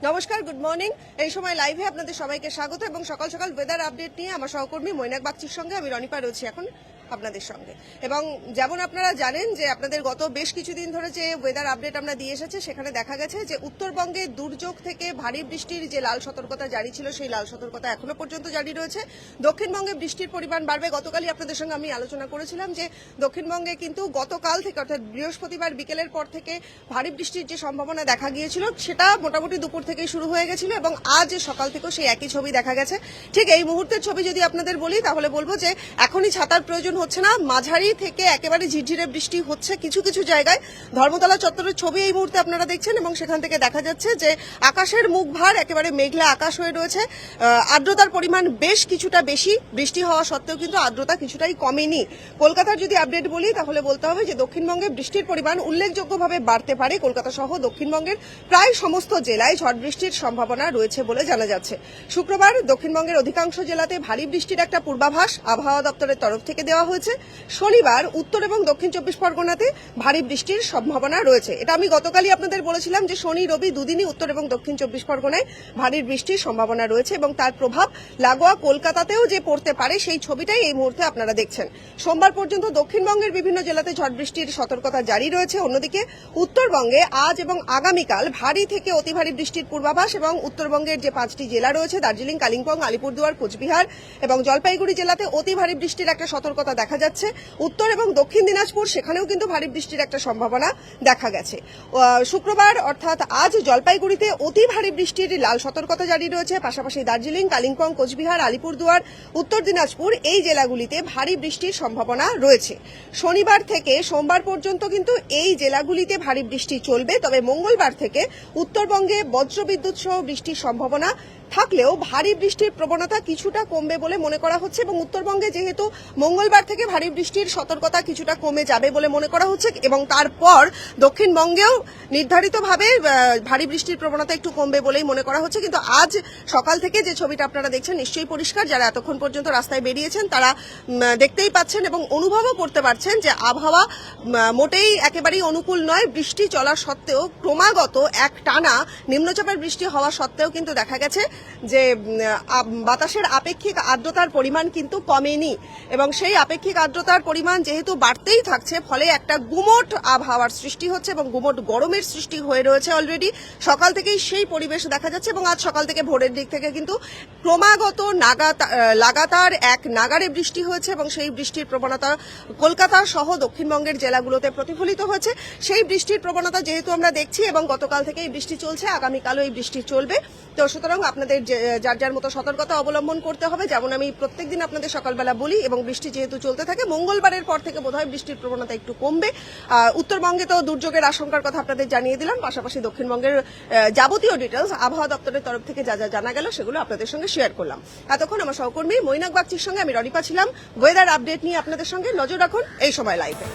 নমস্কার, good morning. এই সময় লাইভে আপনাদের সবাইকে স্বাগত এবং সকাল সকাল ওয়েদার আপডেট নিয়ে আমার সহকর্মী মৈনাক বাগচির সঙ্গে আমি রনিপা রয়েছি এখন আপনাদের সঙ্গে। এবং যেমন আপনারা জানেন যে আপনাদের গত বেশ কিছুদিন ধরে যে ওয়েদার আপডেট আমরা দিয়ে এসেছি, সেখানে দেখা গেছে যে উত্তরবঙ্গে দুর্যোগ থেকে ভারী বৃষ্টির যে লাল সতর্কতা জারি ছিল, সেই লাল সতর্কতা এখনো পর্যন্ত জারি রয়েছে। দক্ষিণবঙ্গে বৃষ্টির পরিমাণ বাড়বে। গতকালই আপনাদের সঙ্গে আমি আলোচনা করেছিলাম যে দক্ষিণবঙ্গে কিন্তু গতকাল থেকে অর্থাৎ বৃহস্পতিবার বিকেলের পর থেকে ভারী বৃষ্টির যে সম্ভাবনা দেখা গিয়েছিল, সেটা মোটামুটি দুপুর থেকেই শুরু হয়ে গেছিল এবং আজ সকাল থেকেও সেই একই ছবি দেখা গেছে। ঠিক এই মুহূর্তের ছবি যদি আপনাদের বলি, তাহলে বলবো যে এখনই ছাতার প্রয়োজন হচ্ছে না। মাঝারি থেকে একেবারে ঝিরঝিরে বৃষ্টি হচ্ছে কিছু কিছু জায়গায়। ধর্মতলা চত্বরের ছবি এই মুহূর্তে আপনারা দেখছেন এবং সেখান থেকে দেখা যাচ্ছে যে আকাশের মুখ ভার, একেবারে মেঘলা আকাশ হয়ে রয়েছে। আর্দ্রতার পরিমাণ বেশ কিছুটা বেশি। বৃষ্টি হওয়া সত্ত্বেও কিন্তু আর্দ্রতা কিছুটাই কমেনি। কলকাতার যদি আপডেট বলি, তাহলে বলতে হবে যে দক্ষিণবঙ্গে বৃষ্টির পরিমাণ উল্লেখযোগ্যভাবে বাড়তে পারে। কলকাতা সহ দক্ষিণবঙ্গের প্রায় সমস্ত জেলায় ঝড় বৃষ্টির সম্ভাবনা রয়েছে বলে জানা যাচ্ছে। শুক্রবার দক্ষিণবঙ্গের অধিকাংশ জেলাতে ভারী বৃষ্টির একটা পূর্বাভাস আবহাওয়া দপ্তরের তরফ থেকে দেওয়া হয়েছে। শনিবার উত্তর এবং দক্ষিণ চব্বিশ পরগনাতে ভারী বৃষ্টির সম্ভাবনা রয়েছে। এটা আমি গতকালই আপনাদের বলেছিলাম যে শনি রবি দুদিনই উত্তর এবং দক্ষিণ চব্বিশ পরগনায় ভারী বৃষ্টির সম্ভাবনা রয়েছে এবং তার প্রভাব লাগোয়া কলকাতাতেও যে পড়তে পারে, সেই ছবিটাই এই মুহূর্তে আপনারা দেখছেন। সোমবার পর্যন্ত দক্ষিণবঙ্গের বিভিন্ন জেলাতে ঝড় বৃষ্টির সতর্কতা জারি রয়েছে। অন্যদিকে উত্তরবঙ্গে আজ এবং আগামীকাল ভারী থেকে অতি ভারী বৃষ্টির পূর্বাভাস এবং উত্তরবঙ্গের যে 5টি জেলা রয়েছে দার্জিলিং, কালিম্পং, আলিপুরদুয়ার, কোচবিহার এবং জলপাইগুড়ি জেলাতে অতি ভারী বৃষ্টির একটা সতর্কতা দেখা যাচ্ছে। উত্তর এবং দক্ষিণ দিনাজপুর, সেখানেও কিন্তু ভারী বৃষ্টির একটা সম্ভাবনা দেখা গেছে। শুক্রবার অর্থাৎ আজ জলপাইগুড়িতে অতি ভারী বৃষ্টির লাল সতর্কতা জারি রয়েছে। পাশাপাশি দার্জিলিং, কালিম্পং, কোচবিহার, আলিপুরদুয়ার, উত্তর দিনাজপুর এই জেলাগুলিতে ভারী বৃষ্টির সম্ভাবনা রয়েছে। শনিবার থেকে সোমবার পর্যন্ত কিন্তু এই জেলাগুলিতে ভারী বৃষ্টি চলবে। তবে মঙ্গলবার থেকে উত্তরবঙ্গে বজ্রবিদ্যুৎ সহ বৃষ্টির সম্ভাবনা থাকলেও ভারী বৃষ্টির প্রবণতা কিছুটা কমবে বলে মনে করা হচ্ছে এবং উত্তরবঙ্গে যেহেতু মঙ্গলবার থেকে ভারী বৃষ্টির সতর্কতা কিছুটা কমে যাবে বলে মনে করা হচ্ছে এবং তারপর দক্ষিণবঙ্গেও নির্ধারিতভাবে ভারী বৃষ্টির প্রবণতা একটু কমবে বলেই মনে করা হচ্ছে। কিন্তু আজ সকাল থেকে যে ছবিটা আপনারা দেখছেন নিশ্চয়ই পরিষ্কার। যারা এতক্ষণ পর্যন্ত রাস্তায় বেরিয়েছেন তারা দেখতেই পাচ্ছেন এবং অনুভবও করতে পারছেন যে আবহাওয়া মোটেই একেবারেই অনুকূল নয়। বৃষ্টি চলা সত্ত্বেও ক্রমাগত এক টানা নিম্নচাপের বৃষ্টি হওয়া সত্ত্বেও কিন্তু দেখা গেছে যে বাতাসের আপেক্ষিক আর্দ্রতার পরিমাণ কিন্তু কমেনি এবং সেই আপেক্ষিক আর্দ্রতার পরিমাণ যেহেতু বাড়তেই থাকছে, ফলে একটা গুমোট আবহাওয়ার সৃষ্টি হচ্ছে এবং গুমোট গরমের সৃষ্টি হয়ে রয়েছে অলরেডি। সকাল থেকেই সেই পরিবেশ দেখা যাচ্ছে এবং আজ সকাল থেকে ভোরের দিক থেকে কিন্তু ক্রমাগত লাগাতার এক নাগারে বৃষ্টি হয়েছে এবং সেই বৃষ্টির প্রবণতা কলকাতা সহ দক্ষিণবঙ্গের জেলাগুলোতে প্রতিফলিত হয়েছে। সেই বৃষ্টির প্রবণতা যেহেতু আমরা দেখছি এবং গতকাল থেকে এই বৃষ্টি চলছে, আগামীকালও এই বৃষ্টি চলবে। তো সুতরাং আপনাদের যার যার মতো সতর্কতা অবলম্বন করতে হবে, যেমন আমি প্রত্যেকদিন আপনাদের সকালবেলা বলি। এবং বৃষ্টি যেহেতু চলতে থাকে, মঙ্গলবারের পর থেকে বোধহয় বৃষ্টির প্রবণতা একটু কমবে। উত্তরবঙ্গে তো দুর্যোগের আশঙ্কার কথা আপনাদের জানিয়ে দিলাম। পাশাপাশি দক্ষিণবঙ্গের যাবতীয় ডিটেলস আবহাওয়া দপ্তরের তরফ থেকে যা যা জানা গেল সেগুলো আপনাদের সঙ্গে শেয়ার করলাম। এতক্ষণ আমার সহকর্মী মৈনাক বাগচির সঙ্গে আমি রনিপা ছিলাম। ওয়েদার আপডেট নিয়ে আপনাদের সঙ্গে। নজর রাখুন এই সময় লাইভে।